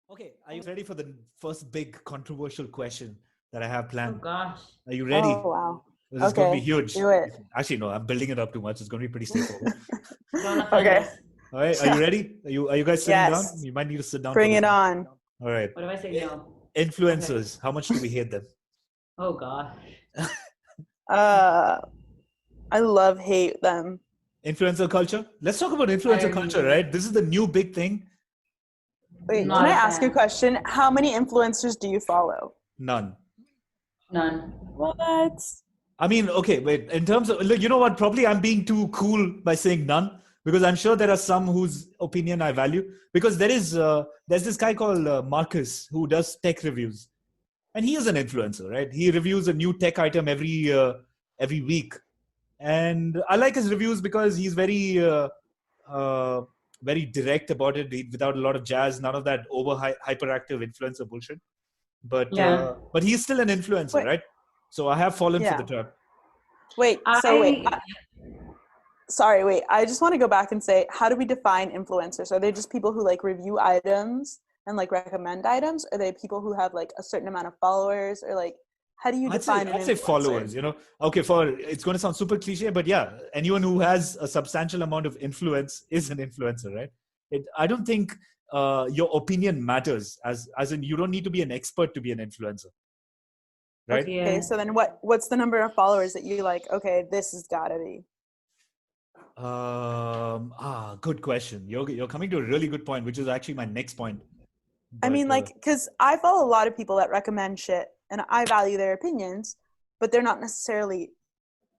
Okay, are you ready for the first big controversial question that I have Oh planned? gosh. Are you Oh, ready? wow. This is going to be Okay, huge. do it. Actually, no, I'm building it up too much. It's going to be pretty straightforward. Don't offend Okay. us. All right, are you ready? Are you guys sitting down? Yes. You might need to sit down for Bring this it one. on. All right. What if I say Eh, no? Influencers, how much do we hate them? Oh gosh. Uh, I love hate them. Influencer culture? Let's talk about influencer culture, I'm right? This is the new big thing. Wait, can not I a ask you a fan. question? How many influencers do you follow? None. None. What? I mean, okay, wait. In terms of, look, you know what? Probably I'm being too cool by saying none because I'm sure there are some whose opinion I value. Because there's this guy called Marcus who does tech reviews, and he is an influencer, right? He reviews a new tech item every week, and I like his reviews because he's uh, very direct about it, without a lot of jazz, none of that hyperactive influencer bullshit. Yeah. But he's still an influencer, Wait, right? So I have fallen for yeah. the trap. Wait, sorry, wait. I just want to go back and say, how do we define influencers? Are they just people who like review items and like recommend items? Are they people who have like a certain amount of followers, or like how do you I'd say define an I'd say influencer? followers. Okay, for it's going to sound super cliche, but yeah, anyone who has a substantial amount of influence is an influencer, right? I don't think your opinion matters, as in you don't need to be an expert to be an influencer, right? Yeah. Okay, so then what's the number of followers that you like? Okay, this has got to be. Good question. You're coming to a really good point, which is actually my next point. I But mean, like, because I follow a lot of people that recommend shit, and I value their opinions, but they're not necessarily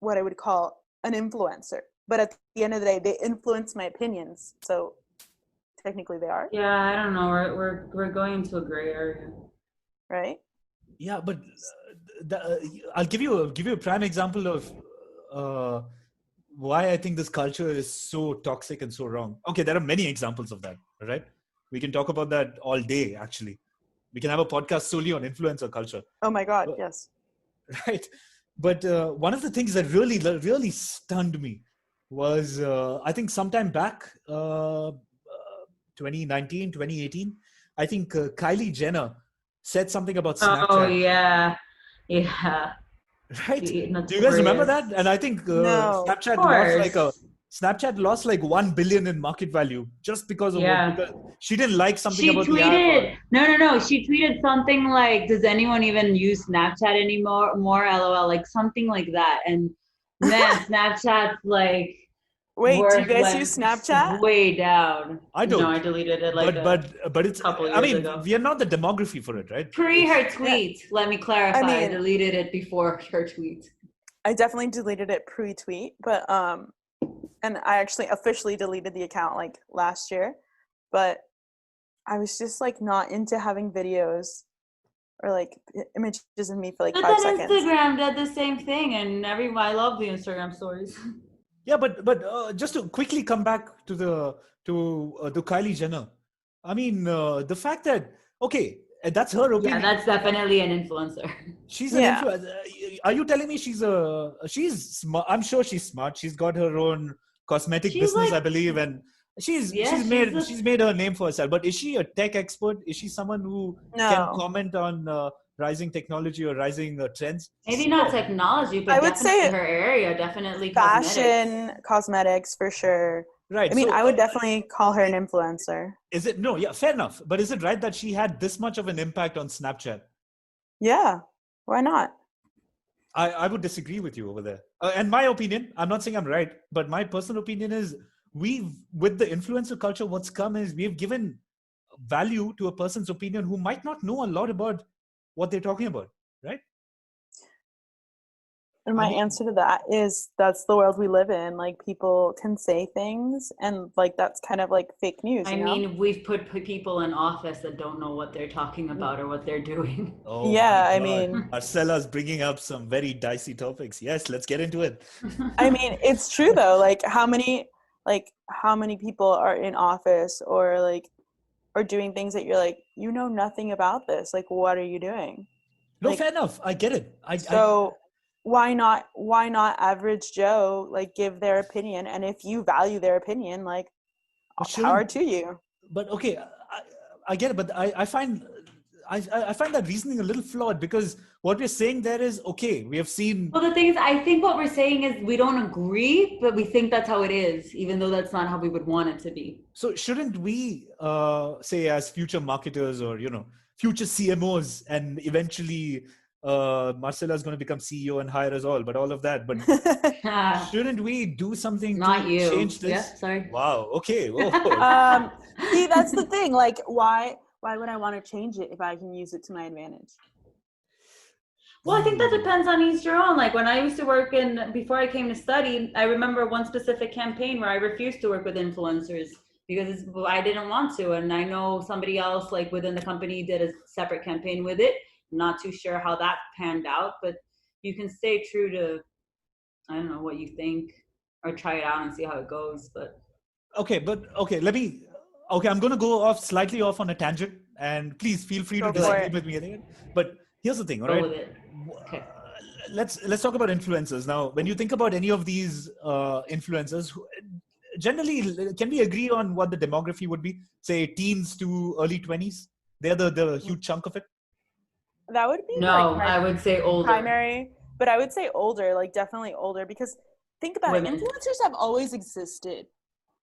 what I would call an influencer. But at the end of the day, they influence my opinions, so technically they are, Yeah, I don't know. We're going into a gray area. right? yeah, but I'll give you a prime example of uh, why I think this culture is so toxic and so wrong. Okay, there are many examples of that, right? We can talk about that all day, actually. We can have a podcast solely on influencer culture, Oh my God, yes. right? But one of the things that really stunned me was, I think sometime back, 2019, 2018, I think Kylie Jenner said something about Oh Snapchat, yeah. Yeah. right? Do you guys remember Notorious. that? And I think No. Of course. Snapchat lost like 1 billion in market value just Yeah. because she didn't like something She about the app. Or tweeted, no. She tweeted something like, "Does anyone even use Snapchat anymore?" More LOL, like something like that. And man, Snapchat's like Wait, do you worth guys went use Snapchat? way down. I No, don't, I deleted it like but a it's. couple I years mean, ago. we are not the demography for it, right? Pre It's her tweet, let me I clarify. I mean, deleted it before her tweet. I definitely deleted it pre-tweet, but and I actually officially deleted the account like last year, but I was just like not into having videos or like images of me for like But 5 seconds. then Instagram did the same thing, and I love the Instagram stories. Yeah, but just to quickly come back to the Kylie Jenner. I mean, the fact that okay, that's her Yeah, opinion. that's definitely an influencer. She's an Yeah. influencer. Are you telling me she's smart? I'm sure she's smart. She's got her own cosmetic She's business, like, I believe, and yeah, she's a she's made her name for herself. But is she a tech expert? Is she someone who can No. comment on rising technology or rising trends? maybe not No, technology, I but would definitely say her area, definitely cosmetics. fashion, cosmetics for sure. right. I mean, So I would definitely call her an influencer. is it no? Yeah, fair enough. But is it right that she had this much of an impact on Snapchat? Yeah. Why not? I would disagree with you over there. And my opinion, I'm not saying I'm right, but my personal opinion is with the influencer culture, what's come is we've given value to a person's opinion who might not know a lot about what they're talking about, right? And I my mean, answer to that is that's the world we live in. Like people can say things and like that's kind of like fake news, I you know? mean, we've put people in office that don't know what they're talking about or what they're doing. oh my Yeah, I God. mean, Marcella's bringing up some very dicey topics. Yes, let's get into it. it's true though. How many people are in office or like or doing things that you're like, you know nothing about this. Like what are you doing? No, Like fair enough. I get it. so why not average Joe like give their opinion, and if you value their opinion, like but power shouldn't, to you. but okay, I get it, but I find I find that reasoning a little flawed, because what we're saying there is, okay, we have seen. Well, the thing is, I think what we're saying is we don't agree, but we think that's how it is, even though that's not how we would want it to be. So shouldn't we say, as future marketers or future CMOs, and eventually Marcella is going to become CEO and hire us all, but all of that, but shouldn't we do something Not to you. change this? Yeah, sorry. Wow. Okay. Whoa. See, that's the thing. Like, why would I want to change it if I can use it to my advantage? Well, I think that depends on each your own. Like when I used to work before I came to study, I remember one specific campaign where I refused to work with influencers because I didn't want to. And I know somebody else like within the company did a separate campaign with it. I'm not too sure how that panned out, but you can stay true to, I don't know, what you think, or try it out and see how it goes. But okay, I'm going to go slightly off on a tangent, and please feel free to Go for disagree it. with me again. But here's the thing, all go right? with it. Okay. Let's talk about influencers now. When you think about any of these influencers, generally, can we agree on what the demography would be? Say teens to early 20s. They're the huge chunk of it. That would be No, like I would say older. primary, but I would say older, like definitely older, because think about Women. it. Influencers have always existed,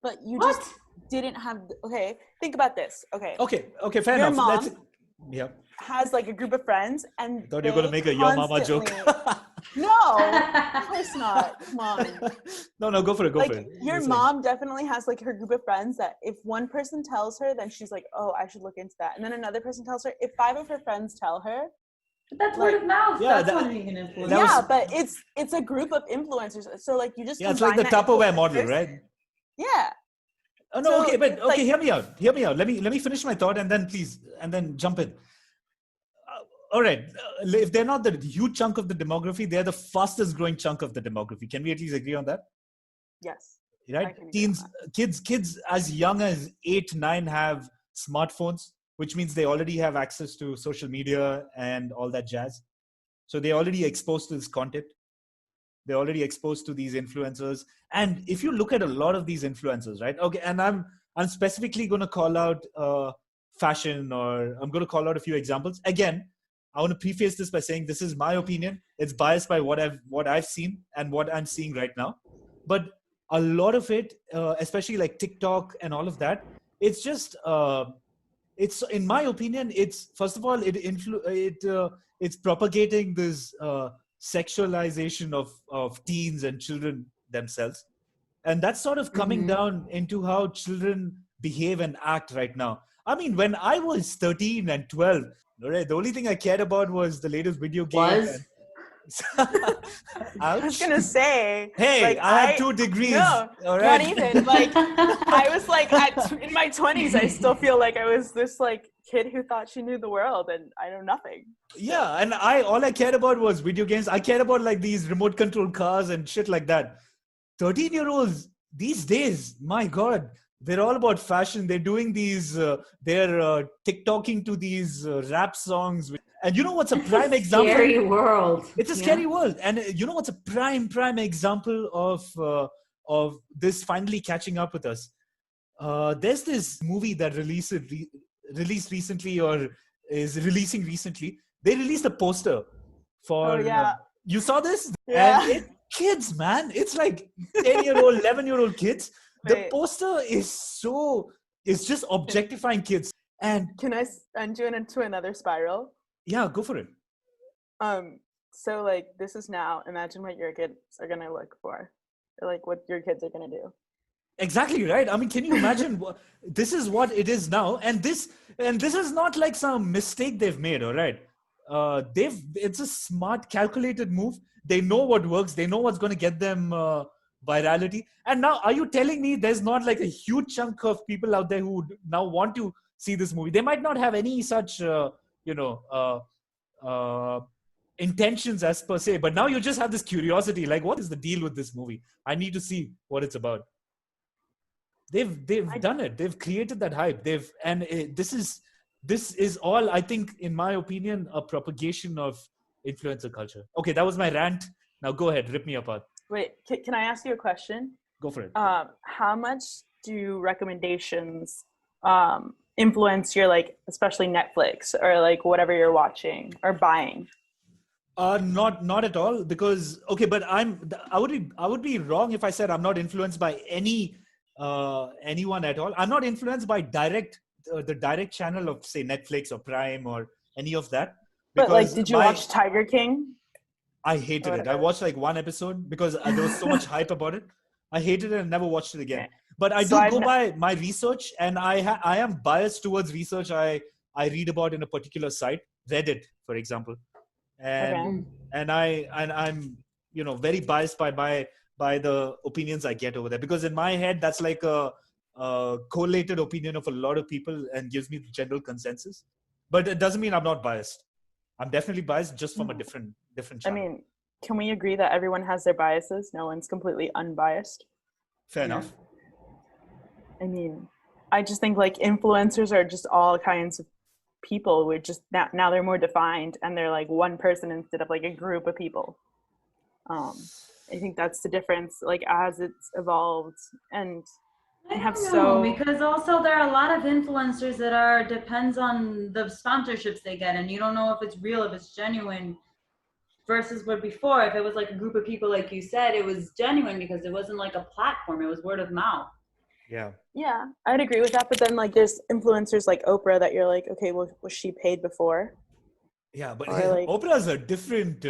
but you What? just didn't have. Okay, think about this. Okay, Okay, fair Your enough. mom- Yeah. has like a group of friends, and Thought you were gonna make a your mama joke. constantly- No, of course not. Come on. No, go for it. Go for Like it. your You're saying. mom definitely has like her group of friends that if one person tells her, then she's like, oh, I should look into that. And then another person tells her. If 5 of her friends tell her, That's Like- word of mouth. Yeah, That's that- when you can influence. That yeah, was- but it's a group of influencers. So like you just Yeah, it's like the combine that Tupperware model, influencers. right? Yeah. Oh no, So okay, but it's okay, like- hear me out. Let me finish my thought, and then jump in. All right, if they're not the huge chunk of the demography, they're the fastest growing chunk of the demography. Can we at least agree on that? Yes. I Right? can agree Teens, on kids as young as 8, 9 have smartphones, which means they already have access to social media and all that jazz. So they're already exposed to this content. They're already exposed to these influencers. And if you look at a lot of these influencers, right? Okay, and I'm specifically going to call out fashion, or I'm going to call out a few examples. Again, I want to preface this by saying this is my opinion. It's biased by what I've seen and what I'm seeing right now. But a lot of it, especially like TikTok and all of that, it's just it's, in my opinion, it's, first of all, it's propagating this sexualization of teens and children themselves, and that's sort of coming Mhm. down into how children behave and act right now. I mean, when I was 13 and 12, right, the only thing I cared about was the latest video game. Was? I was Ouch. gonna say, Hey, like, I had 2 degrees. No, all not right? even. Like, I was like, in my 20s, I still feel like I was this like kid who thought she knew the world, and I know nothing. Yeah, and all I cared about was video games. I cared about like these remote control cars and shit like that. 13-year-olds these days, my God, they're all about fashion. They're doing these, they're TikToking to these rap songs. And you know what's a prime example? Scary world. It's a Yeah. scary world. And you know what's a prime example of this finally catching up with us? There's this movie that released recently, or is releasing recently. They released a poster for. Oh, yeah. You saw this? Yeah. And kids, man, it's like 10-year-old, 11-year-old kids. The Wait. poster is just objectifying kids. And Can I send you into another spiral? yeah, go for it. So like this is now. Imagine what your kids are gonna look for, or like what your kids are gonna do. Exactly right. I mean, can you imagine? This is what it is now, and this is not like some mistake they've made. All right, it's a smart, calculated move. They know what works. They know what's going to get them virality. And now, are you telling me there's not like a huge chunk of people out there who now want to see this movie? They might not have any such, intentions as per se, but now you just have this curiosity. Like, what is the deal with this movie? I need to see what it's about. They've done it. They've created that hype. This is all, I think, in my opinion, a propagation of influencer culture. Okay, that was my rant. Now go ahead, rip me apart. Wait, can I ask you a question? Go for it. How much do recommendations influence your, like, especially Netflix or like whatever you're watching or buying? Not at all, because okay, but I would be wrong if I said I'm not influenced by anyone at all. I'm not influenced by the direct channel of, say, Netflix or Prime or any of that. But like, Because did you watch Tiger King? I hated it. I watched like one episode because there was so much hype about it. I hated it and never watched it again. Okay. But I So do go by my research, and I am biased towards research I read about in a particular site, Reddit, for example. And I'm very biased by the opinions I get over there, because in my head that's like a collated opinion of a lot of people and gives me the general consensus. But it doesn't mean I'm not biased. I'm definitely biased, just from a different I channel. mean, can we agree that everyone has their biases? No one's completely unbiased. Fair enough. I mean, I just think like influencers are just all kinds of people. We're just now they're more defined, and they're like one person instead of like a group of people. I think that's the difference, like as it's evolved. And I have don't so know, because also there are a lot of influencers that depends on the sponsorships they get, and you don't know if it's real, if it's genuine, versus where before, if it was like a group of people, like you said, it was genuine because it wasn't like a platform, it was word of mouth. Yeah, I'd agree with that. But then like there's influencers like Oprah that you're like, okay, well, was she paid before? Yeah, but Like, Oprah's a different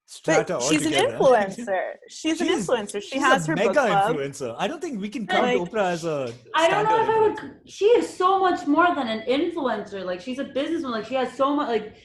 strata but she's altogether. an influencer. She's an influencer. She has her mega book club. influencer. I don't think we can count Like, Oprah as a I don't know if I influencer. would. She is so much more than an influencer. Like, she's a businesswoman. Like, she has so much. Like,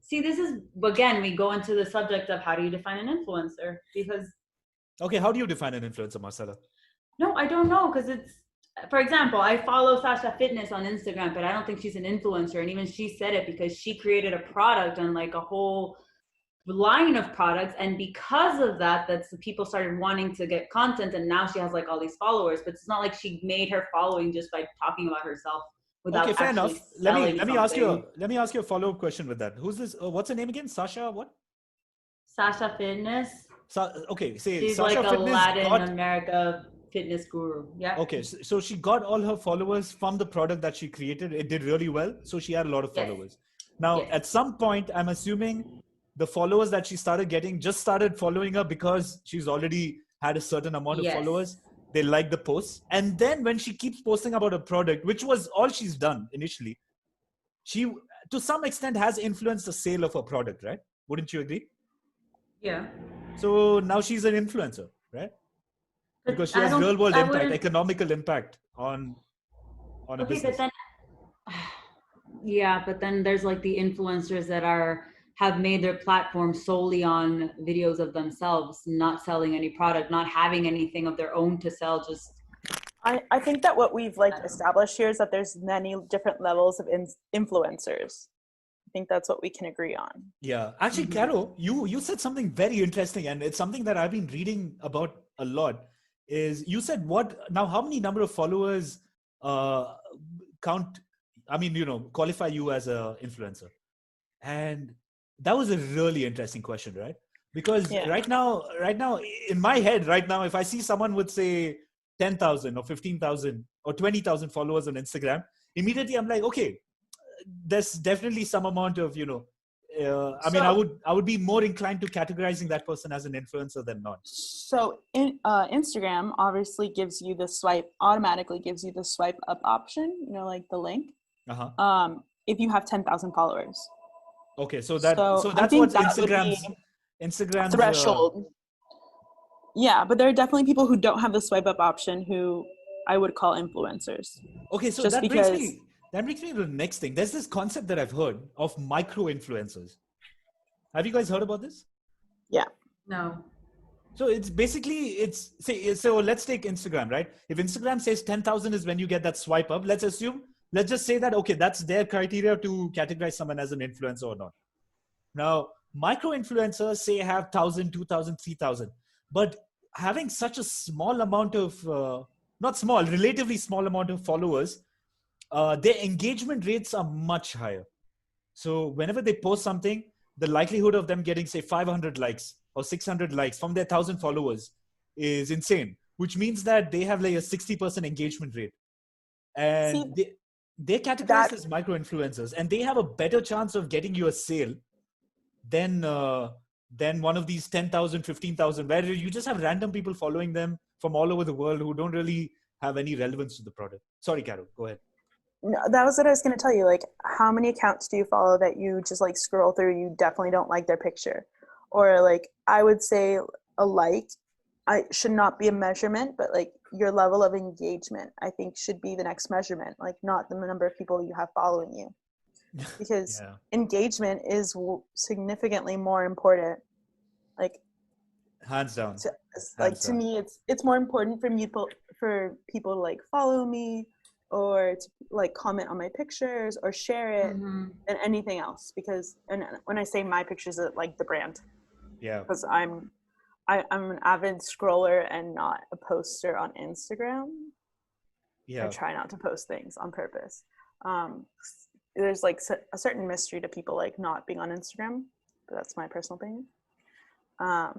see, this is again, we go into the subject of how do you define an influencer? Because Okay, how do you define an influencer, Marcella? no, I don't know, because it's, for example, I follow Sasha Fitness on Instagram, but I don't think she's an influencer. And even she said it because she created a product and like a whole line of products, and because of that, that's the people started wanting to get content, and now she has like all these followers. But it's not like she made her following just by talking about herself without Okay, fair enough. selling Let me ask you something. let me ask you a follow-up question with that. Who's this? What's her name again? Sasha what? Sasha Fitness. Okay, say She's Sasha like a Fitness Latin America fitness guru. Yeah. Okay, so she got all her followers from the product that she created. It did really well, so she had a lot of followers. Now, at some point, I'm assuming the followers that she started getting just started following her because she's already had a certain amount of followers. They like the posts. And then when she keeps posting about a product, which was all she's done initially, she, to some extent, has influenced the sale of her product, right? Wouldn't you agree? Yeah. So now she's an influencer, right? Because she has real world impact, economical impact on a business. But then, but then there's like the influencers that have made their platform solely on videos of themselves, not selling any product, not having anything of their own to sell. Just I think that what we've like established here is that there's many different levels of influencers. I think that's what we can agree on. Yeah, actually, Caro, you said something very interesting, and it's something that I've been reading about a lot. Is you said how many number of followers qualify you as an influencer? And that was a really interesting question, right? Because right now in my head right now, if I see someone with say 10,000 or 15,000 or 20,000 followers on Instagram, immediately I'm like, okay, there's definitely some amount of I would be more inclined to categorizing that person as an influencer than not. So Instagram obviously automatically gives you the swipe up option, like the link. If you have 10,000 followers. Okay, so that's what Instagram's threshold. Yeah, but there are definitely people who don't have the swipe up option who I would call influencers. Okay, so that brings me to the next thing. There's this concept that I've heard of micro influencers. Have you guys heard about this? Yeah. No. So it's basically, so let's take Instagram, right? If Instagram says 10,000 is when you get that swipe up, let's just say that, okay, that's their criteria to categorize someone as an influencer or not. Now, micro influencers say have 1,000, 2,000, 3,000, but having such a small amount of, relatively small amount of followers, their engagement rates are much higher. So whenever they post something, the likelihood of them getting say 500 likes or 600 likes from their 1,000 followers is insane, which means that they have like a 60% engagement rate. And they're categorized That- as micro influencers, and they have a better chance of getting you a sale than one of these 10,000, 15,000, where you just have random people following them from all over the world who don't really have any relevance to the product. Sorry, Carol, go ahead. No, that was what I was going to tell you. Like, how many accounts do you follow that you just like scroll through? You definitely don't like their picture, or like I would say a like. I should not be a measurement, but like your level of engagement, I think, should be the next measurement. Like, not the number of people you have following you, because Yeah, engagement is significantly more important. Like, hands down. to, Hands to down. me, it's more important for people to like follow me or to like comment on my pictures or share it Mhm. than anything else. Because, and when I say my pictures, it like the brand, Yeah, because I'm an avid scroller and not a poster on Instagram. I yeah, try not to post things on purpose. There's like a certain mystery to people like not being on Instagram, but that's my personal opinion. I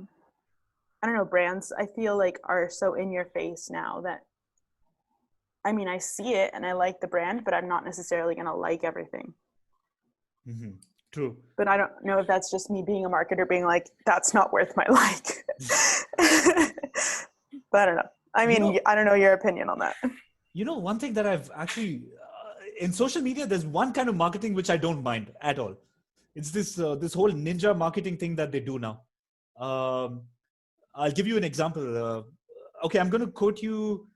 don't know, brands I feel like are so in your face now that, I mean, I see it and I like the brand, but I'm not necessarily going to like everything. hmm, true. But I don't know if that's just me being a marketer being like, that's not worth my like. But I don't know. I mean, I don't know your opinion on that. One thing that I've actually in social media, there's one kind of marketing which I don't mind at all. It's this whole ninja marketing thing that they do now. I'll give you an example. Okay, I'm going to quote you.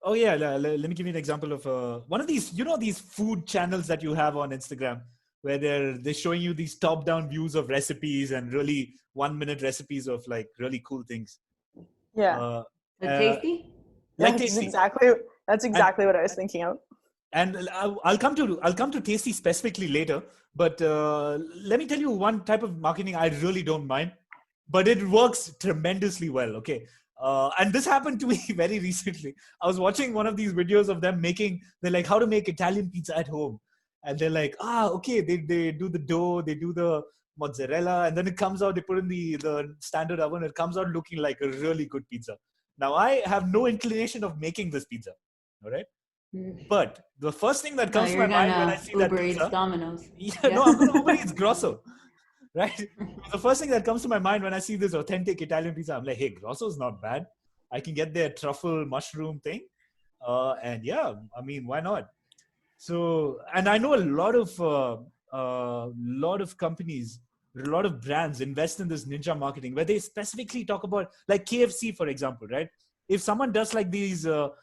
Oh yeah, let me give you an example of one of these. These food channels that you have on Instagram, where they're showing you these top-down views of recipes and really 1-minute recipes of like really cool things. Yeah. The tasty? Like That's Tasty. exactly what I was thinking of. And I'll come to Tasty specifically later. But let me tell you one type of marketing I really don't mind, but it works tremendously well. Okay. And this happened to me very recently. I was watching one of these videos of them they're like, how to make Italian pizza at home. And they're like, okay, they do the dough, they do the mozzarella, and then it comes out, they put in the standard oven, it comes out looking like a really good pizza. Now, I have no inclination of making this pizza, all right? But the first thing that comes to my you're mind when I gonna see that Uber Eats pizza, Domino's. no, I'm going to Uber Eats Grosso, right? The first thing that comes to my mind when I see this authentic Italian pizza, I'm like, hey, Grosso's not bad. I can get their truffle mushroom thing. And yeah, I mean, why not? So, and I know a lot of companies, a lot of brands invest in this ninja marketing where they specifically talk about, like KFC, for example, right? If someone does like that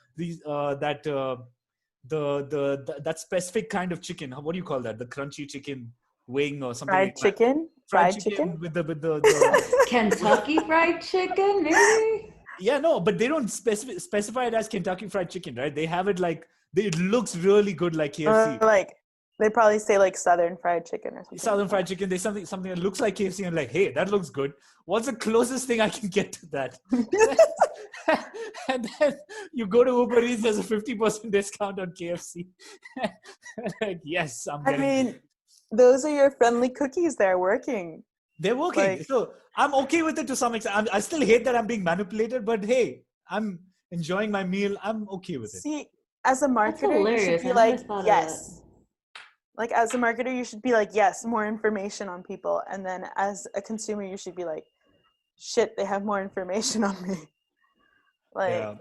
specific kind of chicken, what do you call that? The crunchy chicken wing or something like that. Fried chicken with the Kentucky Fried Chicken, maybe? yeah, no, but they don't specify it as Kentucky Fried Chicken, right? They have it like it looks really good like KFC. Like they probably say like Southern Fried Chicken or something. Southern Fried Chicken. There's something that looks like KFC. And like, hey, that looks good. What's the closest thing I can get to that? And then you go to Uber Eats. There's a 50% discount on KFC. Like, yes, I mean, those are your friendly cookies. They're working. They're working. So I'm okay with it to some extent. I still hate that I'm being manipulated, but hey, I'm enjoying my meal. I'm okay with it. See, as a marketer, you should be like, yes. Like as a marketer, you should be like, yes, more information on people. And then as a consumer, you should be like, shit, they have more information on me. Like,